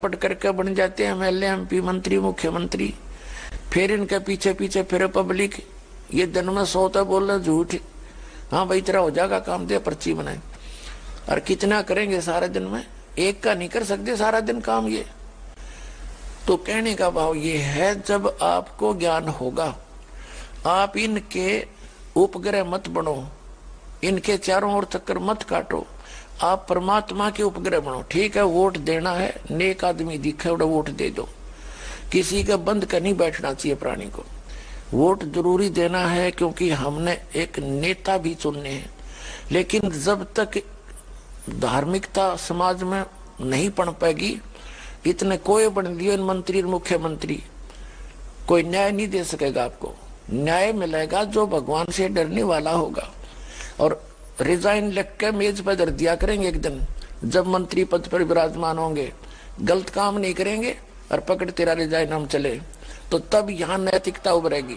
पट करके बन जाते हैं एमएलए, एमपी, मंत्री, मुख्यमंत्री। फिर इनके पीछे पीछे फिर पब्लिक। ये दिन में 100 तो बोल रहे झूठ। हाँ भाई तेरा हो जाएगा काम, दे पर्ची बनाए। और कितना करेंगे सारे दिन में? एक का नहीं कर सकते सारा दिन काम ये। तो कहने का भाव ये है, जब आपको ज्ञान होगा, आप इनके उपग्रह मत बनो, इनके चारों ओर चक्कर मत काटो, आप परमात्मा के उपग्रह बनो। ठीक है, वोट देना है, नेक आदमी दिखे उड़ा वोट दे दो। किसी का बंद कर नहीं बैठना चाहिए प्राणी को। वोट जरूरी देना है क्योंकि हमने एक नेता भी चुनने हैं। लेकिन जब तक धार्मिकता समाज में नहीं पड़ पाएगी, इतने कोई बन दिए मंत्री मुख्यमंत्री, कोई न्याय नहीं दे सकेगा। आपको न्याय मिलेगा जो भगवान से डरने वाला होगा। और रिजाइन लिख के मेज पर धर दिया करेंगे एक दिन, जब मंत्री पद पर विराजमान होंगे, गलत काम नहीं करेंगे और पकड़ तेरा रिजाइन हम चले, तो तब यहाँ नैतिकता उभरेगी।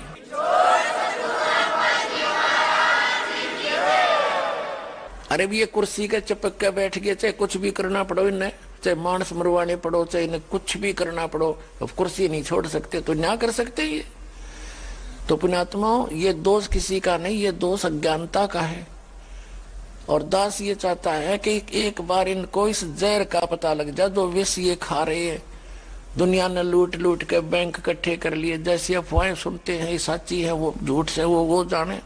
अरे भी ये कुर्सी के चिपक के बैठ गए, चाहे कुछ भी करना पड़ो इन्हें, चाहे मानस मरवाने पड़ो, चाहे इन्हें कुछ भी करना पड़ो, अब कुर्सी नहीं छोड़ सकते तो क्या कर सकते ये? तो पुण्यात्माओं, ये दोष किसी का नहीं, ये दोष अज्ञानता का है। और दास ये चाहता है कि एक बार इनको इस जहर का पता लग जाए जो विष ये खा रहे हैं। दुनिया ने लूट लूट के बैंक इकट्ठे कर लिए, जैसी अफवाहें सुनते हैं ये सच्ची है वो झूठ से वो जाने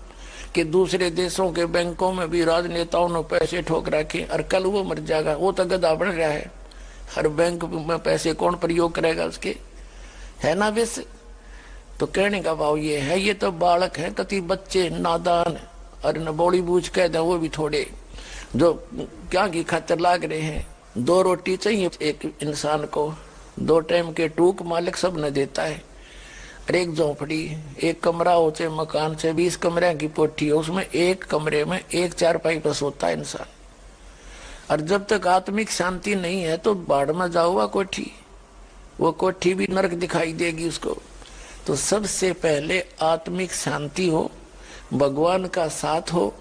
कि दूसरे देशों के बैंकों में भी राजनेताओं ने पैसे ठोक रखे, और कल वो मर जाएगा, वो तो गधा बन रहा है। हर बैंक में पैसे कौन प्रयोग करेगा उसके, है ना विष। तो कहने का भाव ये है, ये तो बालक है, कति बच्चे नादान, और न बोली बूझ कह दे वो भी थोड़े, जो क्या की खातिर लाग रहे हैं। 2 रोटी चाहिए एक इंसान को, 2 टाइम के टूक मालिक सब न देता है। और एक झोंपड़ी, एक कमरा हो चाहे मकान से 20 कमरे की कोठी हो, उसमें एक कमरे में एक चारपाई पर सोता है इंसान। और जब तक आत्मिक शांति नहीं है तो बाढ़ में जाओगा कोठी, वो कोठी भी नरक दिखाई देगी उसको। तो सबसे पहले आत्मिक शांति हो, भगवान का साथ हो,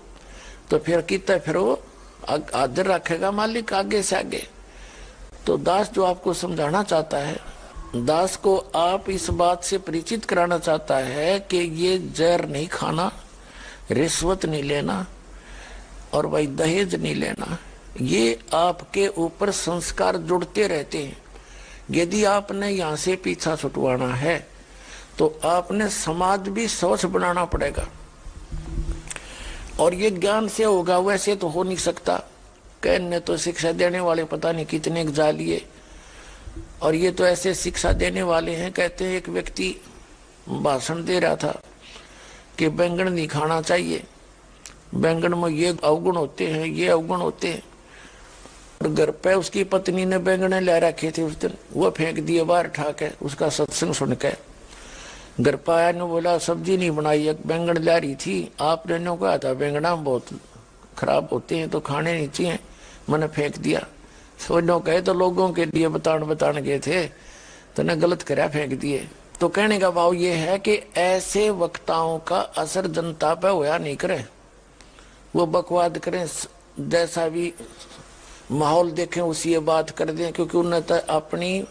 तो फिर कितना फिर वो आदर रखेगा मालिक आगे से आगे। तो दास जो आपको समझाना चाहता है, दास को आप इस बात से परिचित कराना चाहता है कि ये जहर नहीं खाना, रिश्वत नहीं लेना, और भाई दहेज नहीं लेना। ये आपके ऊपर संस्कार जुड़ते रहते हैं। यदि आपने यहाँ से पीछा छुटवाना है तो आपने समाज भी स्वच्छ बनाना पड़ेगा। और ये ज्ञान से होगा, वैसे तो हो नहीं सकता। कहने तो शिक्षा देने वाले पता नहीं कितने जालिए, और ये तो ऐसे शिक्षा देने वाले हैं। कहते हैं एक व्यक्ति भाषण दे रहा था कि बैंगन नहीं खाना चाहिए, बैंगन में ये अवगुण होते हैं, ये अवगुण होते हैं। और घर पे उसकी पत्नी ने बैंगन ले रखे थे उस दिन, वो फेंक दिए बाहर उठा के। उसका सत्संग सुन के घर पर आया ने बोला सब्जी नहीं बनाई, एक बैंगन ला रही थी, आपने नो कहा था बैंगना बहुत खराब होते हैं तो खाने नहीं चाहिए, मैंने फेंक दिया। सोचो कहे तो लोगों के लिए बताने गए थे तो ने गलत कराया, फेंक दिए। तो कहने का भाव ये है कि ऐसे वक्ताओं का असर जनता पे होया नहीं करे, वो बकवाद करें, जैसा भी माहौल देखें उसी ये बात कर दें, क्योंकि उन्हें तो अपनी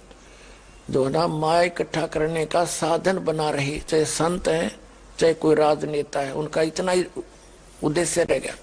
जो ना माया इकट्ठा करने का साधन बना रही, चाहे संत है चाहे कोई राजनेता है, उनका इतना ही उद्देश्य रह गया।